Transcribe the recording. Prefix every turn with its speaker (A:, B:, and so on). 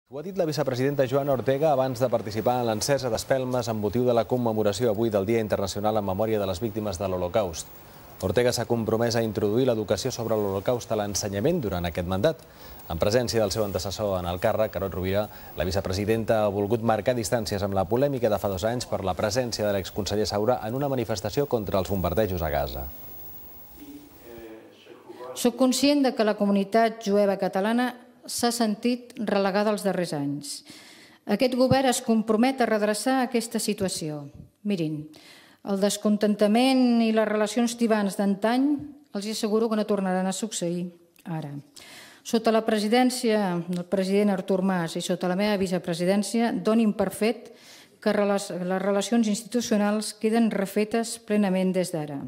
A: Ho ha dit la vicepresidenta Joana Ortega abans de participar en l'encesa d'espelmes amb motiu de la commemoració avui del Dia Internacional en memòria de les víctimes de l'Holocaust. Ortega s'ha compromès a introduir l'educació sobre l'Holocaust a l'ensenyament durant aquest mandat. En presència del seu antecessor en el càrrec, Carod Rovira, la vicepresidenta ha volgut marcar distàncies amb la polèmica de fa 2 anys per la presència de l'exconseller Saura en una manifestació contra els bombardejos a Gaza.
B: Soc conscient que la comunitat jueva catalana s'ha sentit relegada els darrers anys. Aquest govern es compromet a redreçar aquesta situació. Mirin, el descontentament i les relacions tibants d'antany els asseguro que no tornaran a succeir ara. Sota la presidència del president Artur Mas i sota la meva vicepresidència donin per fet que les relacions institucionals queden refetes plenament des d'ara.